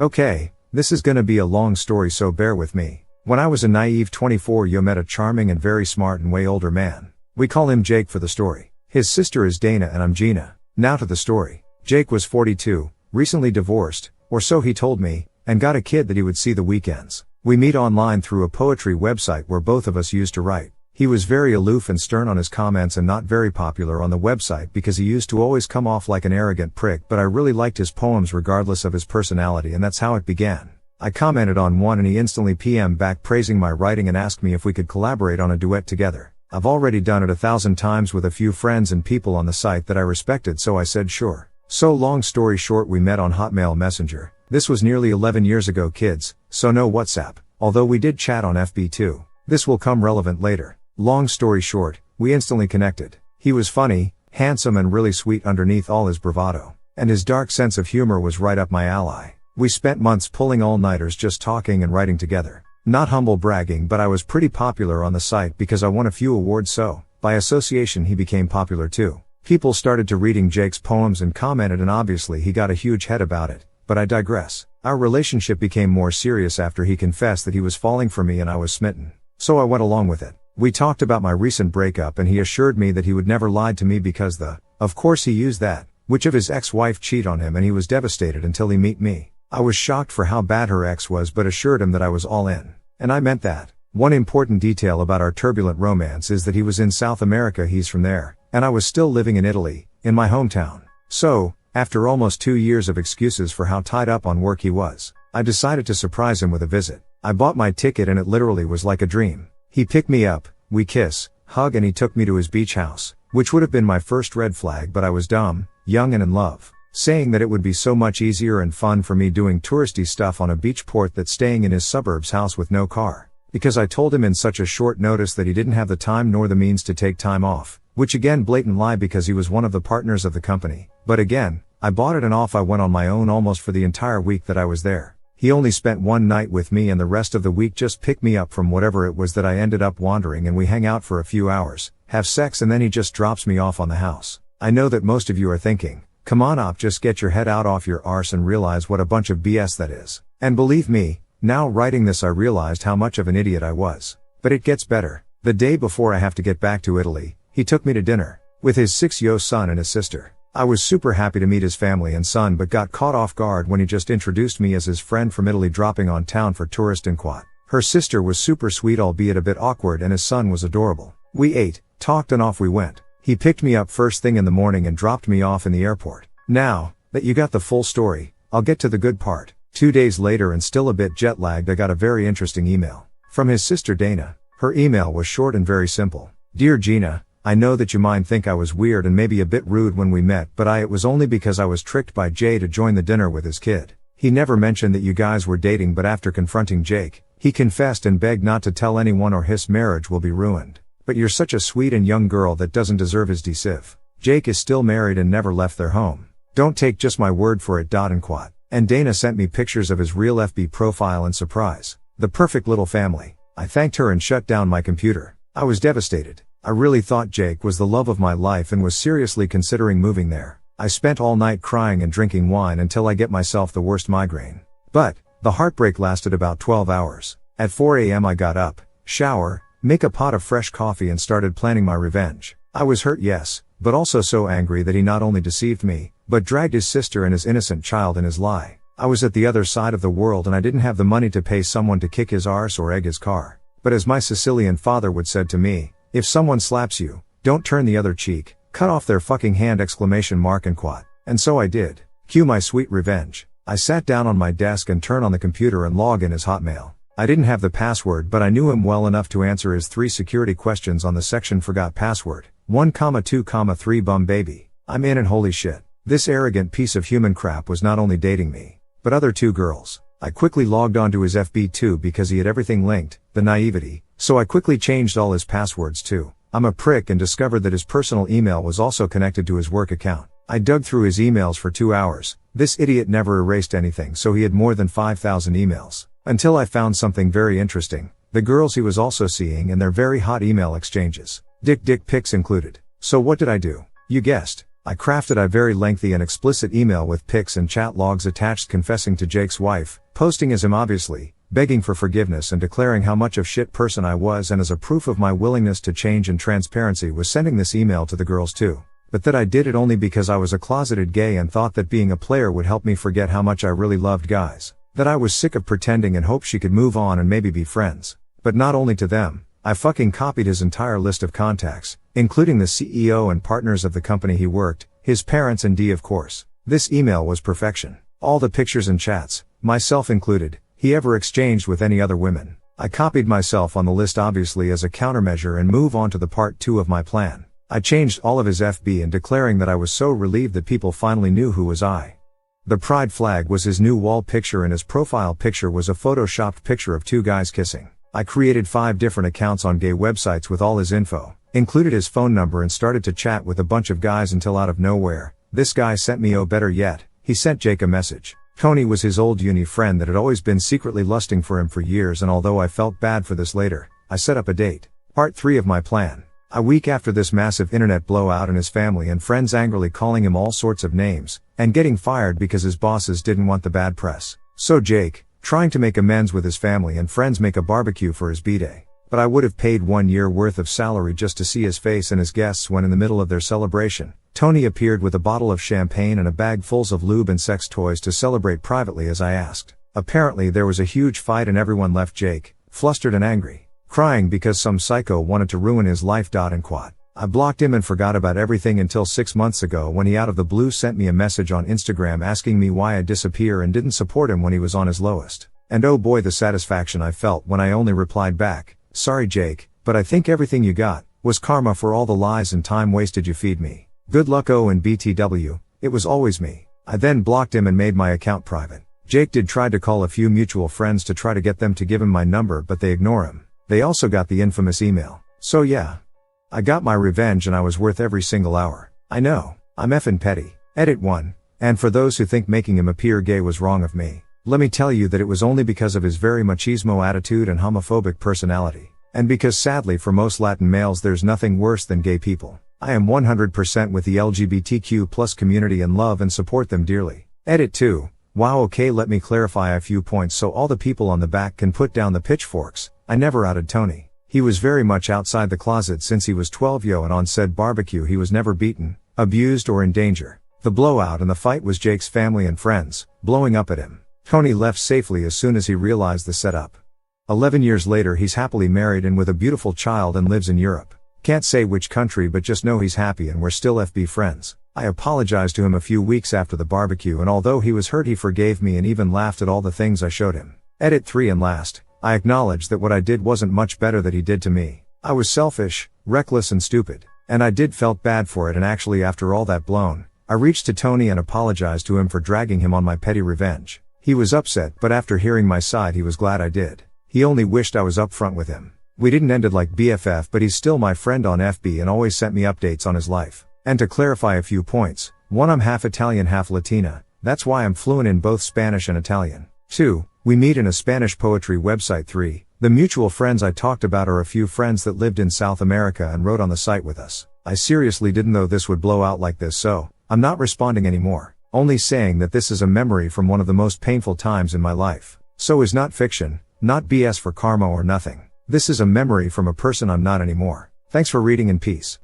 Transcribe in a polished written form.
Okay, this is gonna be a long story, so bear with me. When I was a naive 24, yo met a charming and very smart and way older man. We call him Jake for the story. His sister is Dana and I'm Gina. Now to the story. Jake was 42, recently divorced, or so he told me, and got a kid that he would see the weekends. We meet online through a poetry website where both of us used to write. He was very aloof and stern on his comments and not very popular on the website because he used to always come off like an arrogant prick, but I really liked his poems regardless of his personality, and that's how it began. I commented on one and he instantly PM'd back praising my writing and asked me if we could collaborate on a duet together. I've already done it 1,000 times with a few friends and people on the site that I respected, so I said sure. So long story short, we met on Hotmail Messenger. This was nearly 11 years ago, kids, so no WhatsApp, although we did chat on FB too. This will come relevant later. Long story short, we instantly connected. He was funny, handsome and really sweet underneath all his bravado. And his dark sense of humor was right up my alley. We spent months pulling all-nighters just talking and writing together. Not humble bragging, but I was pretty popular on the site because I won a few awards, so, by association, he became popular too. People started to reading Jake's poems and commented, and obviously he got a huge head about it, but I digress. Our relationship became more serious after he confessed that he was falling for me and I was smitten. So I went along with it. We talked about my recent breakup and he assured me that he would never lie to me because of course he used that, which of his ex-wife cheat on him, and he was devastated until he met me. I was shocked for how bad her ex was, but assured him that I was all in. And I meant that. One important detail about our turbulent romance is that he was in South America, he's from there, and I was still living in Italy, in my hometown. So, after almost 2 years of excuses for how tied up on work he was, I decided to surprise him with a visit. I bought my ticket and it literally was like a dream. He picked me up, we kiss, hug, and he took me to his beach house, which would have been my first red flag, but I was dumb, young and in love, saying that it would be so much easier and fun for me doing touristy stuff on a beach port than staying in his suburbs house with no car. Because I told him in such a short notice that he didn't have the time nor the means to take time off, which again blatant lie because he was one of the partners of the company. But again, I bought it and off I went on my own almost for the entire week that I was there. He only spent one night with me and the rest of the week just picked me up from whatever it was that I ended up wandering, and we hang out for a few hours, have sex, and then he just drops me off on the house. I know that most of you are thinking, come on op, just get your head out off your arse and realize what a bunch of BS that is. And believe me, now writing this I realized how much of an idiot I was. But it gets better. The day before I have to get back to Italy, he took me to dinner with his 6-year-old son and his sister. I was super happy to meet his family and son, but got caught off guard when he just introduced me as his friend from Italy dropping on town for tourist and quad. Her sister was super sweet, albeit a bit awkward, and his son was adorable. We ate, talked, and off we went. He picked me up first thing in the morning and dropped me off in the airport. Now that you got the full story, I'll get to the good part. 2 days later, and still a bit jet lagged, I got a very interesting email from his sister Dana. Her email was short and very simple. Dear Gina, I know that you might think I was weird and maybe a bit rude when we met, but it was only because I was tricked by Jay to join the dinner with his kid. He never mentioned that you guys were dating, but after confronting Jake, he confessed and begged not to tell anyone or his marriage will be ruined. But you're such a sweet and young girl that doesn't deserve his deceive. Jake is still married and never left their home. Don't take just my word for it. And quad. And Dana sent me pictures of his real FB profile, and surprise, the perfect little family. I thanked her and shut down my computer. I was devastated. I really thought Jake was the love of my life and was seriously considering moving there. I spent all night crying and drinking wine until I get myself the worst migraine. But the heartbreak lasted about 12 hours. At 4 a.m. I got up, shower, make a pot of fresh coffee, and started planning my revenge. I was hurt, yes, but also so angry that he not only deceived me, but dragged his sister and his innocent child in his lie. I was at the other side of the world and I didn't have the money to pay someone to kick his arse or egg his car. But as my Sicilian father would said to me, if someone slaps you, don't turn the other cheek, cut off their fucking hand ! And quad. And so I did. Cue my sweet revenge. I sat down on my desk and turned on the computer and logged in his Hotmail. I didn't have the password, but I knew him well enough to answer his 3 security questions on the section forgot password. 1, 2, 3 bum baby. I'm in, and holy shit. This arrogant piece of human crap was not only dating me, but other 2 girls. I quickly logged onto his FB too because he had everything linked, the naivety, so I quickly changed all his passwords too. I'm a prick and discovered that his personal email was also connected to his work account. I dug through his emails for 2 hours. This idiot never erased anything, so he had more than 5,000 emails. Until I found something very interesting, the girls he was also seeing and their very hot email exchanges. Dick pics included. So what did I do? You guessed. I crafted a very lengthy and explicit email with pics and chat logs attached confessing to Jake's wife, posting as him obviously, begging for forgiveness and declaring how much of shit person I was, and as a proof of my willingness to change and transparency was sending this email to the girls too. But that I did it only because I was a closeted gay and thought that being a player would help me forget how much I really loved guys. That I was sick of pretending and hoped she could move on and maybe be friends. But not only to them, I fucking copied his entire list of contacts, including the CEO and partners of the company he worked, his parents and D of course. This email was perfection. All the pictures and chats, myself included, he ever exchanged with any other women. I copied myself on the list obviously as a countermeasure and move on to the part 2 of my plan. I changed all of his FB and declaring that I was so relieved that people finally knew who was I. The pride flag was his new wall picture and his profile picture was a photoshopped picture of 2 guys kissing. I created 5 different accounts on gay websites with all his info, included his phone number and started to chat with a bunch of guys until out of nowhere, this guy sent me, oh better yet, he sent Jake a message. Tony was his old uni friend that had always been secretly lusting for him for years, and although I felt bad for this later, I set up a date. Part 3 of my plan. A week after this massive internet blowout and his family and friends angrily calling him all sorts of names, and getting fired because his bosses didn't want the bad press. So Jake, trying to make amends with his family and friends, make a barbecue for his b-day. But I would have paid 1 year worth of salary just to see his face and his guests when in the middle of their celebration, Tony appeared with a bottle of champagne and a bag full of lube and sex toys to celebrate privately as I asked. Apparently there was a huge fight and everyone left Jake, flustered and angry, crying because some psycho wanted to ruin his life. And quad. I blocked him and forgot about everything until 6 months ago when he out of the blue sent me a message on Instagram asking me why I disappear and didn't support him when he was on his lowest. And oh boy the satisfaction I felt when I only replied back, sorry Jake, but I think everything you got was karma for all the lies and time wasted you feed me. Good luck O and BTW, it was always me. I then blocked him and made my account private. Jake did try to call a few mutual friends to try to get them to give him my number, but they ignore him. They also got the infamous email. So yeah. I got my revenge and I was worth every single hour. I know, I'm effing petty. Edit 1. And for those who think making him appear gay was wrong of me, let me tell you that it was only because of his very machismo attitude and homophobic personality. And because sadly for most Latin males there's nothing worse than gay people. I am 100% with the LGBTQ+ community and love and support them dearly. Edit 2. Wow, okay, let me clarify a few points so all the people on the back can put down the pitchforks. I never outed Tony. He was very much outside the closet since he was 12 and on said barbecue he was never beaten, abused or in danger. The blowout and the fight was Jake's family and friends, blowing up at him. Tony left safely as soon as he realized the setup. 11 years later he's happily married and with a beautiful child and lives in Europe. Can't say which country but just know he's happy and we're still FB friends. I apologized to him a few weeks after the barbecue and although he was hurt he forgave me and even laughed at all the things I showed him. Edit 3 and last. I acknowledge that what I did wasn't much better that he did to me. I was selfish, reckless and stupid. And I did felt bad for it, and actually after all that blown, I reached to Tony and apologized to him for dragging him on my petty revenge. He was upset, but after hearing my side he was glad I did. He only wished I was upfront with him. We didn't end it like BFF, but he's still my friend on FB and always sent me updates on his life. And to clarify a few points, 1. I'm half Italian half Latina, that's why I'm fluent in both Spanish and Italian. 2. We meet in a Spanish poetry website. 3. The mutual friends I talked about are a few friends that lived in South America and wrote on the site with us. I seriously didn't know this would blow out like this, so I'm not responding anymore. Only saying that this is a memory from one of the most painful times in my life. So is not fiction, not BS for karma or nothing. This is a memory from a person I'm not anymore. Thanks for reading and peace.